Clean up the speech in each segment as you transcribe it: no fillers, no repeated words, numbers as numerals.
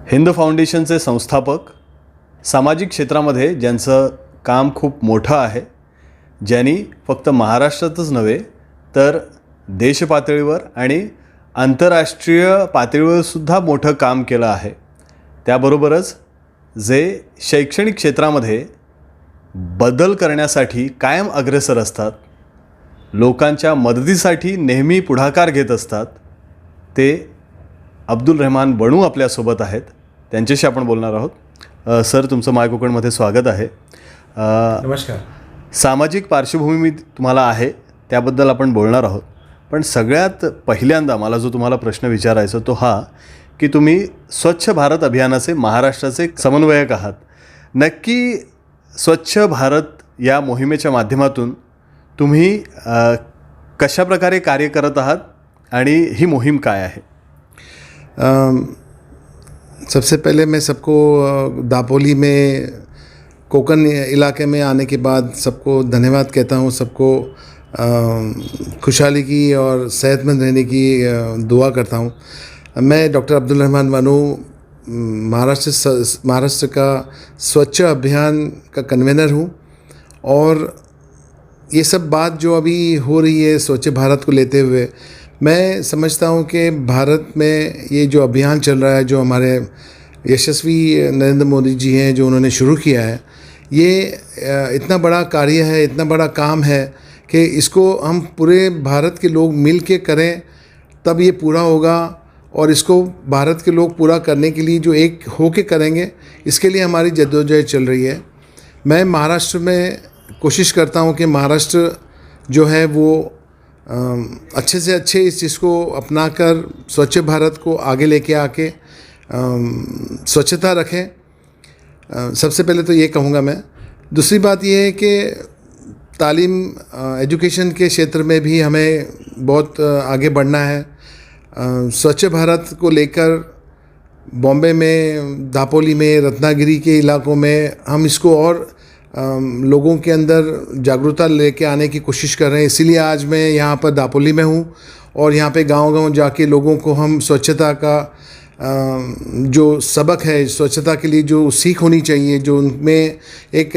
हिंद फाउंडेशनचे संस्थापक, सामाजिक क्षेत्रामध्ये ज्यांचं काम खूप मोठं आहे, ज्यांनी फक्त महाराष्ट्रातच नव्हे तर देशपातळीवर आणि आंतरराष्ट्रीय पातळीवरसुद्धा मोठं काम केलं आहे, त्याबरोबरच जे शैक्षणिक क्षेत्रामध्ये बदल करण्यासाठी कायम अग्रेसर असतात, लोकांच्या मदतीसाठी नेहमी पुढाकार घेत असतात, ते अब्दुल रहमान बनू आपल्यासोबत आहेत. त्यांच्याशी आपण बोलणार आहोत. सर, तुमचं माय कोकणमध्ये स्वागत आहे. नमस्कार. सामाजिक पार्श्वभूमी तुम्हाला आहे त्याबद्दल आपण बोलणार आहोत, पण सगळ्यात पहिल्यांदा मला जो तुम्हाला प्रश्न विचारायचा तो हा की तुम्ही स्वच्छ भारत अभियानाचे महाराष्ट्राचे समन्वयक आहात. नक्की स्वच्छ भारत या मोहिमेच्या माध्यमातून तुम्ही कशाप्रकारे कार्य करत आहात आणि ही मोहीम काय आहे? सबसे पहले मैं सबको दापोली में कोकण इलाके में आने के बाद सबको धन्यवाद कहता हूँ. सबको खुशहाली की और सेहतमंद रहने की दुआ करता हूँ. मैं डॉक्टर अब्दुल रहमान वानू महाराष्ट्र का स्वच्छ अभियान का कन्वेनर हूँ. और ये सब बात जो अभी हो रही है स्वच्छ भारत को लेते हुए, मैं समझता हूँ कि भारत में ये जो अभियान चल रहा है, जो हमारे यशस्वी नरेंद्र मोदी जी हैं, जो उन्होंने शुरू किया है, ये इतना बड़ा कार्य है, इतना बड़ा काम है कि इसको हम पूरे भारत के लोग मिल के करें तब ये पूरा होगा. और इसको भारत के लोग पूरा करने के लिए जो एक हो के करेंगे, इसके लिए हमारी जद्दोजहद चल रही है. मैं महाराष्ट्र में कोशिश करता हूँ कि महाराष्ट्र जो है वो अच्छे से अच्छे इस चीज़ को अपनाकर स्वच्छ भारत को आगे लेके आके स्वच्छता रखें. सबसे पहले तो ये कहूँगा मैं. दूसरी बात ये है कि तालीम, एजुकेशन के क्षेत्र में भी हमें बहुत आगे बढ़ना है. स्वच्छ भारत को लेकर बॉम्बे में, दापोली में, रत्नागिरी के इलाकों में हम इसको और लोगों के अंदर जागरूकता लेके आने की कोशिश कर रहे हैं. इसीलिए आज मैं यहाँ पर दापोली में हूँ और यहाँ पे गांव-गांव जाके लोगों को हम स्वच्छता का जो सबक है, स्वच्छता के लिए जो सीख होनी चाहिए, जो उनमें एक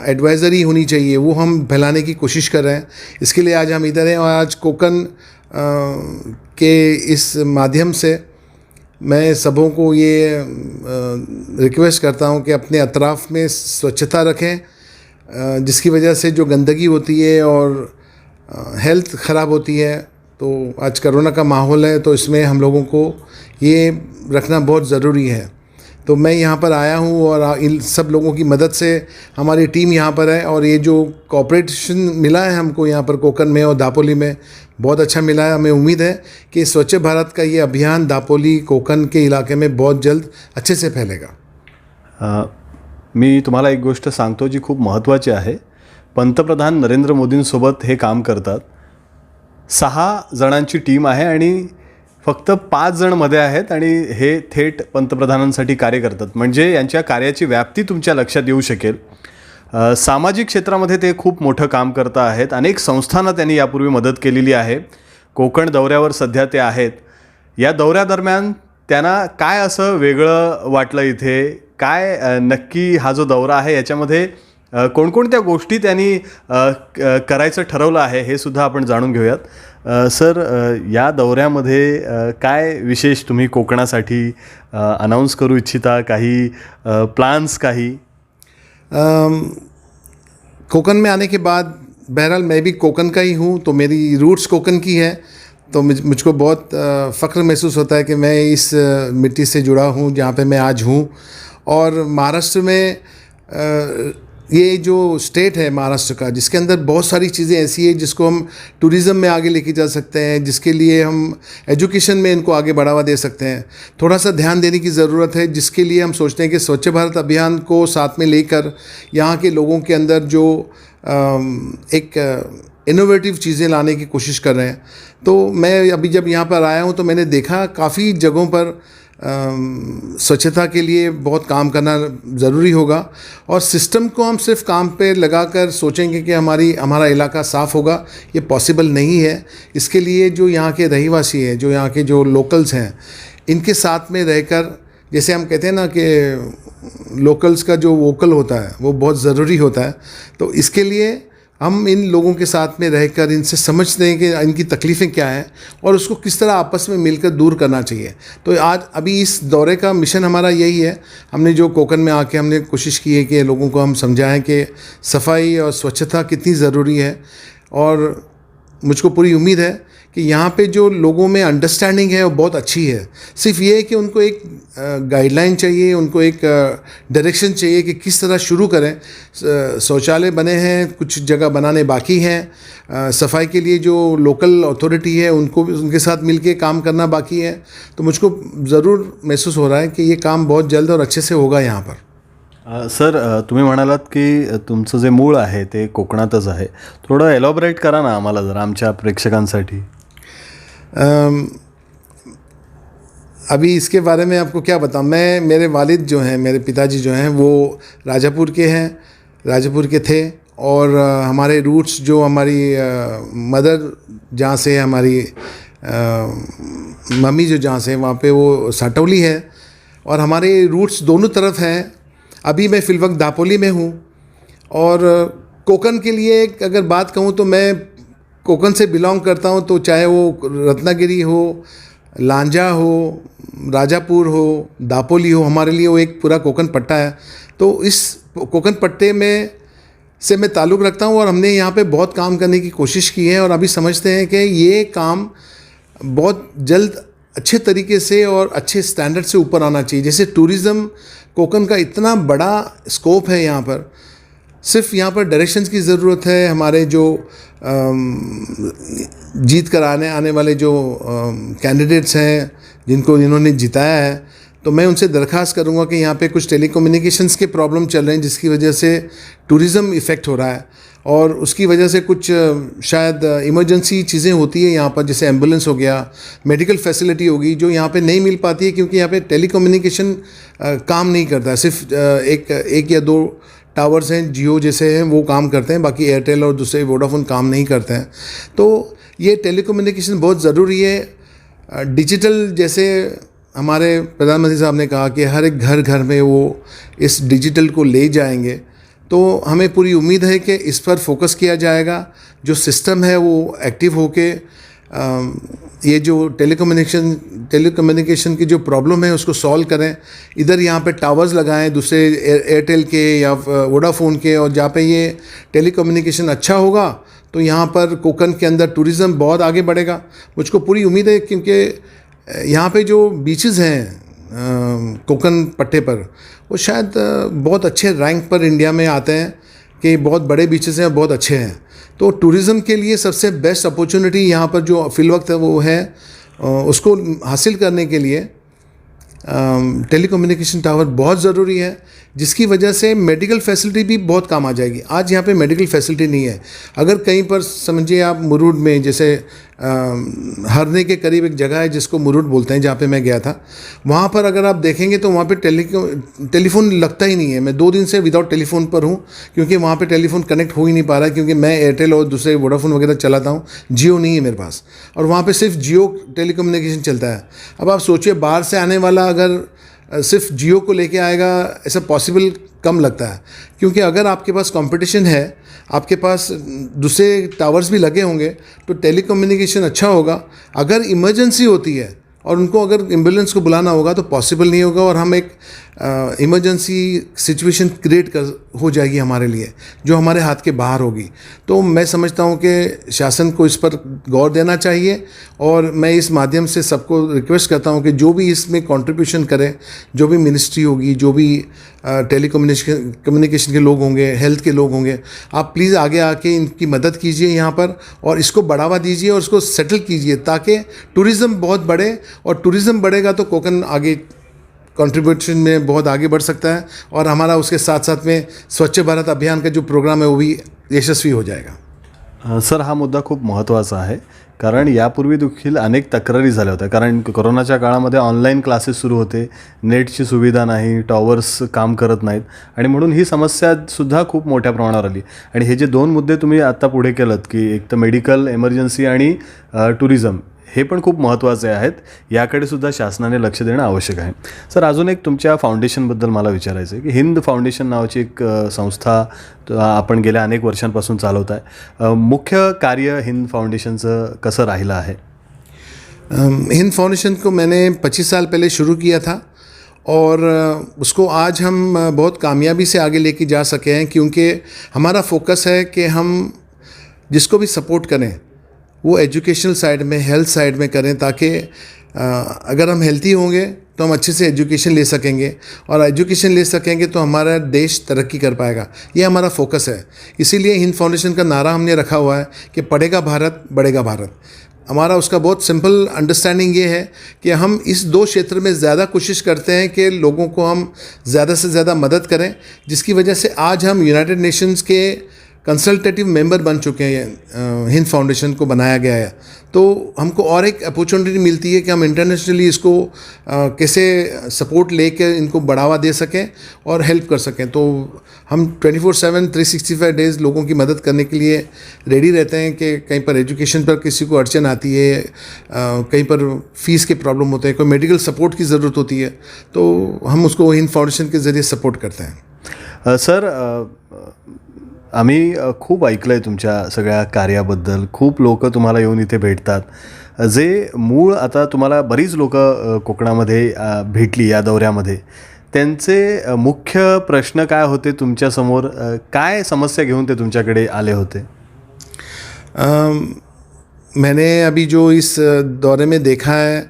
एडवाइज़री होनी चाहिए, वो हम फैलाने की कोशिश कर रहे हैं. इसके लिए आज हम इधर हैं. और आज कोकण के इस माध्यम से मैं सबों को ये रिक्वेस्ट करता हूँ कि अपने अतराफ़ में स्वच्छता रखें, जिसकी वजह से जो गंदगी होती है और हेल्थ ख़राब होती है. तो आज कोरोना का माहौल है, तो इसमें हम लोगों को ये रखना बहुत ज़रूरी है. तो मैं यहाँ पर आया हूँ और इन सब लोगों की मदद से हमारी टीम यहाँ पर है. और ये जो कोऑपरेशन मिला है हमको यहाँ पर कोकण में और दापोली में, बहुत अच्छा मिला है. हमें उम्मीद है कि स्वच्छ भारत का ये अभियान दापोली, कोकण के इलाके में बहुत जल्द अच्छे से फैलेगा. मी तुम्हाला एक गोष्ट सांगतो जी खूप महत्त्वाची आहे. पंतप्रधान नरेंद्र मोदींसोबत हे काम करतात. 6 जणांची टीम आहे आणि फक्त 5 जण मध्ये आहेत आणि हे थेट पंतप्रधानांसाठी कार्य करतात. म्हणजे यांच्या कार्याची व्याप्ती तुमच्या लक्षात येऊ शकेल. सामाजिक क्षेत्रामध्ये ते खूप मोठं काम करत आहेत. अनेक संस्थांना त्यांनी यापूर्वी मदत केलेली आहे. कोकण दौऱ्यावर सध्या ते आहेत. या दौऱ्यादरम्यान त्यांना काय असं वेगळं वाटलं इथे? काय नक्की हा जो दौरा आहे याच्यामध्ये कोणकोणत्या गोष्टी त्यांनी करायचं ठरवलं आहे हे सुद्धा आपण जाणून घेऊयात. सर, या दौऱ्यामध्ये काय विशेष तुम्ही कोकणासाठी अनाउन्स करू इच्छिता? काही प्लान्स काही? कोकण में आने के बाद, बहरहाल मैं भी कोकण का ही हूँ, तो मेरी रूट्स कोकण की है. तो मुझको बहुत फ़ख्र महसूस होता है कि मैं इस मिट्टी से जुड़ा हूँ जहाँ पे मैं आज हूँ. और महाराष्ट्र में ये जो स्टेट है महाराष्ट्र का, जिसके अंदर बहुत सारी चीज़ें ऐसी है जिसको हम टूरिज़्म में आगे लेके जा सकते हैं, जिसके लिए हम एजुकेशन में इनको आगे बढ़ावा दे सकते हैं. थोड़ा सा ध्यान देने की ज़रूरत है, जिसके लिए हम सोचते हैं कि स्वच्छ भारत अभियान को साथ में लेकर यहाँ के लोगों के अंदर जो एक इनोवेटिव चीज़ें लाने की कोशिश कर रहे हैं. तो मैं अभी जब यहाँ पर आया हूँ तो मैंने देखा काफ़ी जगहों पर स्वच्छता के लिए बहुत काम करना ज़रूरी होगा. और सिस्टम को हम सिर्फ काम पे लगाकर सोचेंगे कि हमारा इलाका साफ़ होगा, ये पॉसिबल नहीं है. इसके लिए जो यहाँ के रहीवासी हैं, जो यहाँ के जो लोकल्स हैं, इनके साथ में रहकर जैसे हम कहते हैं ना कि लोकल्स का जो वोकल होता है वो बहुत ज़रूरी होता है। तो इसके लिए हम इन लोगों के साथ में रहकर इनसे समझते हैं कि इनकी तकलीफ़ें क्या हैं और उसको किस तरह आपस में मिलकर दूर करना चाहिए। तो आज अभी इस दौरे का मिशन हमारा यही है। हमने जो कोकन में आके हमने कोशिश की है कि लोगों को हम समझाएं कि सफाई और स्वच्छता कितनी ज़रूरी है, और मुझको पूरी उम्मीद है कि यहाँ पे जो लोगों में अंडरस्टैंडिंग है वो बहुत अच्छी है। सिर्फ ये है कि उनको एक गाइडलाइन चाहिए, उनको एक डायरेक्शन चाहिए कि किस तरह शुरू करें। शौचालय बने हैं, कुछ जगह बनाने बाकी हैं, सफाई के लिए जो लोकल अथॉरिटी है उनको भी उनके साथ मिलके काम करना बाकी है। तो मुझको ज़रूर महसूस हो रहा है कि ये काम बहुत जल्द और अच्छे से होगा यहाँ पर। सर, तुम्ही म्हणालात की तुमचं जे मूळ आहे ते कोकणातच आहे. थोडं एलॉबरेट करा ना आम्हाला जरा आमच्या प्रेक्षकांसाठी. अभी इसके बारे में आपको क्या बताऊं। मेरे वालिद जो हैं, मेरे पिताजी जो हैं, वो राजापुर के हैं, राजापुर के थे। और हमारे रूट्स जो हमारी मदर जहाँ से, हमारी मम्मी जो जहाँ से, वहाँ पे वो साटौली है। और हमारे रूट्स दोनों तरफ हैं। अभी मैं फिलवक्त दापोली में हूँ। और कोकन के लिए अगर बात कहूँ तो मैं कोकन से बिलोंग करता हूँ। तो चाहे वो रत्नागिरी हो, लांजा हो, राजापुर हो, दापोली हो, हमारे लिए वो एक पूरा कोकन पट्टा है। तो इस कोकन पट्टे में से मैं ताल्लुक़ रखता हूँ और हमने यहाँ पे बहुत काम करने की कोशिश की है। और अभी समझते हैं कि ये काम बहुत जल्द अच्छे तरीके से और अच्छे स्टैंडर्ड से ऊपर आना चाहिए। जैसे टूरिज़्म कोकन का इतना बड़ा स्कोप है, यहाँ पर सिर्फ यहाँ पर डायरेक्शंस की ज़रूरत है। हमारे जो जीत कर आने वाले जो कैंडिडेट्स हैं, जिन्होंने जिताया है, तो मैं उनसे दरख्वास्त करूँगा कि यहाँ पे कुछ टेलीकम्युनिकेशंस के प्रॉब्लम चल रहे हैं जिसकी वजह से टूरिज़्म इफ़ेक्ट हो रहा है। और उसकी वजह से कुछ शायद इमरजेंसी चीज़ें होती है यहाँ पर, जैसे एम्बुलेंस हो गया, मेडिकल फैसिलिटी होगी, जो यहाँ पे नहीं मिल पाती है क्योंकि यहाँ पे टेलीकम्युनिकेशन काम नहीं करता। सिर्फ एक या दो टावर्स हैं, जियो जैसे हैं, वो काम करते हैं, बाकी एयरटेल और दूसरे वोडाफोन काम नहीं करते हैं। तो ये टेलीकम्युनिकेशन बहुत ज़रूरी है। डिजिटल, जैसे हमारे प्रधानमंत्री साहब ने कहा कि हर एक घर में वो इस डिजिटल को ले जाएंगे, तो हमें पूरी उम्मीद है कि इस पर फोकस किया जाएगा। जो सिस्टम है वो एक्टिव होके ये जो टेलीकम्युनिकेशन की जो प्रॉब्लम है उसको सॉल्व करें। इधर यहाँ पे टावर्स लगाएं, दूसरे एयरटेल के या वोडाफोन के, और जहाँ पे ये टेलीकम्युनिकेशन अच्छा होगा तो यहाँ पर कोकन के अंदर टूरिज़्म बहुत आगे बढ़ेगा। मुझको पूरी उम्मीद है, क्योंकि यहाँ पे जो बीचेस हैं कोकन पट्टे पर, वो शायद बहुत अच्छे रैंक पर इंडिया में आते हैं कि बहुत बड़े बीचेस हैं, बहुत अच्छे हैं। तो टूरिज़्म के लिए सबसे बेस्ट अपॉर्चुनिटी यहाँ पर जो फिलवक्त है वो है, उसको हासिल करने के लिए टेलीकम्युनिकेशन टावर बहुत ज़रूरी है, जिसकी वजह से मेडिकल फैसिलिटी भी बहुत काम आ जाएगी। आज यहाँ पे मेडिकल फैसिलिटी नहीं है। अगर कहीं पर समझिए आप मुरुड में, जैसे हरने के करीब एक जगह है जिसको मुरुड बोलते हैं, जहाँ पे मैं गया था, वहाँ पर अगर आप देखेंगे तो वहाँ पे टेलीफोन लगता ही नहीं है। मैं 2 दिन से विदाउट टेलीफोन पर हूँ, क्योंकि वहाँ पे टेलीफोन कनेक्ट हो ही नहीं पा रहा है, क्योंकि मैं एयरटेल और दूसरे वोडाफोन वगैरह चलाता हूँ, जियो नहीं है मेरे पास, और वहाँ पे सिर्फ जियो टेलीकम्युनिकेशन चलता है। अब आप सोचिए, बाहर से आने वाला अगर सिर्फ जियो को लेके आएगा, ऐसा पॉसिबल कम लगता है। क्योंकि अगर आपके पास कंपटीशन है, आपके पास दूसरे टावर्स भी लगे होंगे, तो टेलीकम्युनिकेशन अच्छा होगा। अगर इमरजेंसी होती है और उनको अगर एम्बुलेंस को बुलाना होगा तो पॉसिबल नहीं होगा, और हम एक इमरजेंसी सिचुएशन क्रिएट हो जाएगी हमारे लिए, जो हमारे हाथ के बाहर होगी। तो मैं समझता हूँ कि शासन को इस पर गौर देना चाहिए, और मैं इस माध्यम से सबको रिक्वेस्ट करता हूँ कि जो भी इसमें कंट्रीब्यूशन करें, जो भी मिनिस्ट्री होगी, जो भी कम्युनिकेशन के लोग होंगे, हेल्थ के लोग होंगे, आप प्लीज़ आगे आके इनकी मदद कीजिए यहाँ पर, और इसको बढ़ावा दीजिए और इसको सेटल कीजिए, ताकि टूरिज़्म बहुत बढ़े। और टूरिज़्म बढ़ेगा तो कोकन आगे कंट्रीब्यूशन में बहुत आगे बढ़ सकता है, और हमारा उसके साथ साथ में स्वच्छ भारत अभियान का जो प्रोग्राम है वो भी यशस्वी हो जाएगा। सर, हा मुद्दा खूप महत्त्वाचा आहे, कारण यापूर्वी देखील अनेक तक्रारी झाल्या होत्या. कारण कोरोनाच्या काळामध्ये ऑनलाईन क्लासेस सुरू होते, नेटची सुविधा नाही, टॉवर्स काम करत नाहीत, आणि म्हणून ही समस्यासुद्धा खूप मोठ्या प्रमाणावर आली. आणि हे जे 2 मुद्दे तुम्ही आत्ता पुढे केलत, की एक तर मेडिकल इमर्जन्सी आणि टुरिझम, हे पण खूप महत्त्वाचे आहेत. याकडे सुद्धा शासनाने लक्ष देणं आवश्यक आहे. सर, अजून एक तुमच्या फाउंडेशनबद्दल मला विचारायचं आहे की हिंद फाउंडेशन नावाची एक संस्था आपण गेल्या अनेक वर्षांपासून चालवत आहे. मुख्य कार्य हिंद फाउंडेशनचं कसं राहिलं आहे? हिंद फाउंडेशन को मैंने 25 साल पहले शुरू किया था और उसको आज हम बहुत कामयाबी से आगे लेके जा सके हैं, क्योंकि हमारा फोकस है कि हम जिसको भी सपोर्ट करें वो एजुकेशनल साइड में, हेल्थ साइड में करें, ताकि अगर हम हेल्थी होंगे तो हम अच्छे से एजुकेशन ले सकेंगे, और एजुकेशन ले सकेंगे तो हमारा देश तरक्की कर पाएगा. ये हमारा फोकस है. इसीलिए हिंद फाउंडेशन का नारा हमने रखा हुआ है कि पढ़ेगा भारत, बढ़ेगा भारत. हमारा उसका बहुत सिंपल अंडरस्टैंडिंग ये है कि हम इस दो क्षेत्र में ज़्यादा कोशिश करते हैं कि लोगों को हम ज़्यादा से ज़्यादा मदद करें, जिसकी वजह से आज हम यूनाइटेड नेशंस के कंसल्टेटिव मेंबर बन चुके हैं. हिंद फाउंडेशन को बनाया गया है तो हमको और एक अपॉर्चुनिटी मिलती है कि हम इंटरनेशनली इसको कैसे सपोर्ट लेकर इनको बढ़ावा दे सकें और हेल्प कर सकें. तो हम 24/7 365 डेज़ लोगों की मदद करने के लिए रेडी रहते हैं कि कहीं पर एजुकेशन पर किसी को अड़चन आती है, कहीं पर फीस के प्रॉब्लम होते हैं, कोई मेडिकल सपोर्ट की ज़रूरत होती है, तो हम उसको हिंद फाउंडेशन के ज़रिए सपोर्ट करते हैं. सर, आम्ही खूप ऐकलं आहे तुमच्या सगळ्या कार्याबद्दल. खूप लोक तुम्हाला येऊन इथे भेटतात. जे मूळ आता तुम्हाला बरीच लोक कोकणामध्ये भेटली या दौऱ्यामध्ये, त्यांचे मुख्य प्रश्न काय होते तुमच्यासमोर? काय समस्या घेऊन ते तुमच्याकडे आले होते? मैंने अभी जो इस दौरे में देखा है,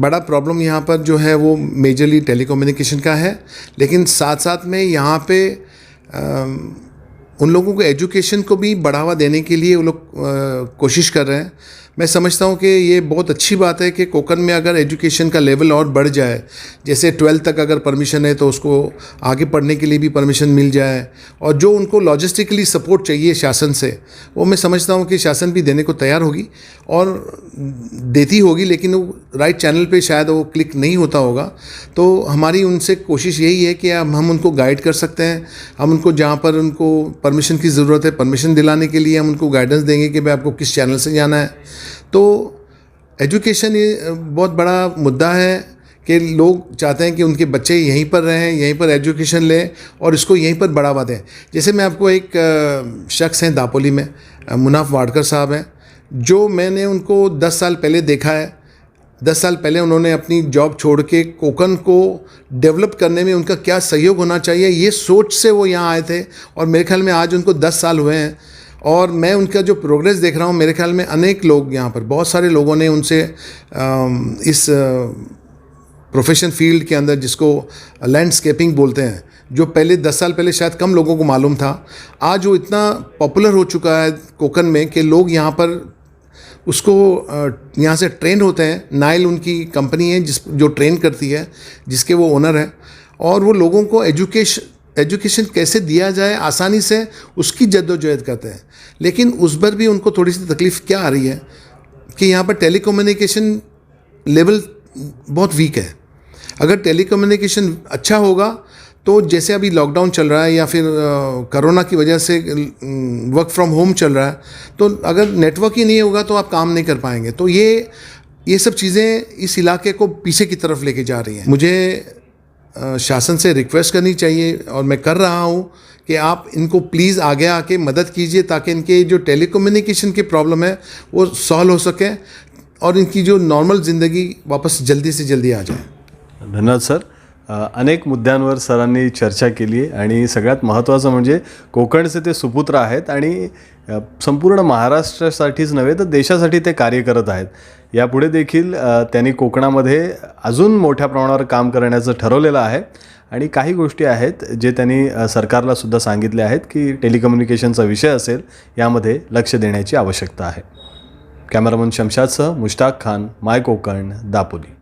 बड़ा प्रॉब्लम यहाँ पर जो है वो मेजरली टेलीकम्युनिकेशन का है, लेकिन साथ साथ में यहाँ पे उन लोगों को एजुकेशन को भी बढ़ावा देने के लिए वो लोग कोशिश कर रहे हैं. मैं समझता हूँ कि ये बहुत अच्छी बात है कि कोकण में अगर एजुकेशन का लेवल और बढ़ जाए, जैसे 12th तक अगर परमिशन है तो उसको आगे पढ़ने के लिए भी परमिशन मिल जाए, और जो उनको लॉजिस्टिकली सपोर्ट चाहिए शासन से, वो मैं समझता हूँ कि शासन भी देने को तैयार होगी और देती होगी, लेकिन वो राइट चैनल पे शायद वो क्लिक नहीं होता होगा. तो हमारी उनसे कोशिश यही है कि हम उनको गाइड कर सकते हैं. हम उनको जहाँ पर उनको परमिशन की ज़रूरत है, परमिशन दिलाने के लिए हम उनको गाइडेंस देंगे कि भाई आपको किस चैनल से जाना है. तो एजुकेशन ये बहुत बड़ा मुद्दा है कि लोग चाहते हैं कि उनके बच्चे यहीं पर रहें, यहीं पर एजुकेशन लें और इसको यहीं पर बढ़ावा दें. जैसे मैं आपको एक शख्स हैं दापोली में, मुनाफ वाडकर साहब हैं, जो मैंने उनको 10 साल पहले देखा है. 10 साल पहले उन्होंने अपनी जॉब छोड़ के कोकण को डेवलप करने में उनका क्या सहयोग होना चाहिए, ये सोच से वो यहाँ आए थे, और मेरे ख्याल में आज उनको 10 साल हुए हैं. और मैं उनका जो प्रोग्रेस देख रहा हूँ, मेरे ख्याल में अनेक लोग यहाँ पर, बहुत सारे लोगों ने उनसे इस प्रोफेशन फील्ड के अंदर, जिसको लैंडस्केपिंग बोलते हैं, जो पहले 10 साल पहले शायद कम लोगों को मालूम था, आज वो इतना पॉपुलर हो चुका है कोकण में कि लोग यहाँ पर उसको यहाँ से ट्रेन होते हैं. नाइल उनकी कंपनी है जो ट्रेन करती है, जिसके वो ओनर हैं, और वो लोगों को एजुकेशन कैसे दिया जाए आसानी से, उसकी जद्दोजहद करते हैं. लेकिन उस पर भी उनको थोड़ी सी तकलीफ़ क्या आ रही है कि यहाँ पर टेलीकम्युनिकेशन लेवल बहुत वीक है. अगर टेलीकम्युनिकेशन अच्छा होगा तो जैसे अभी लॉकडाउन चल रहा है या फिर कोरोना की वजह से वर्क फ्रॉम होम चल रहा है, तो अगर नेटवर्क ही नहीं होगा तो आप काम नहीं कर पाएंगे. तो ये सब चीज़ें इस इलाके को पीछे की तरफ लेके जा रही हैं. मुझे शासन से रिक्वेस्ट करनी चाहिए, और मैं कर रहा हूँ, कि आप इनको प्लीज़ आगे आके मदद कीजिए, ताकि इनके जो टेलीकम्युनिकेशन की प्रॉब्लम है वो सॉल्व हो सके और इनकी जो नॉर्मल ज़िंदगी वापस जल्दी से जल्दी आ जाए. धन्यवाद सर. अनेक मुद्द्यांवर सरांनी चर्चा केली आणि सगळ्यात महत्त्वाचं म्हणजे कोकणचे ते सुपुत्र आहेत आणि संपूर्ण महाराष्ट्रासाठीच नव्हे तर देशासाठी ते कार्य करत आहेत. यापुढे देखील त्यांनी कोकणामध्ये अजून मोठ्या प्रमाणावर काम करण्याचं ठरवलेलं आहे आणि काही गोष्टी आहेत जे त्यांनी सरकारला सुद्धा सांगितले आहेत की टेलिकम्युनिकेशनचा विषय असेल यामध्ये लक्ष देण्याची आवश्यकता आहे. कॅमेरामन शमशादसह मुश्ताक खान, माय कोकण, दापोली.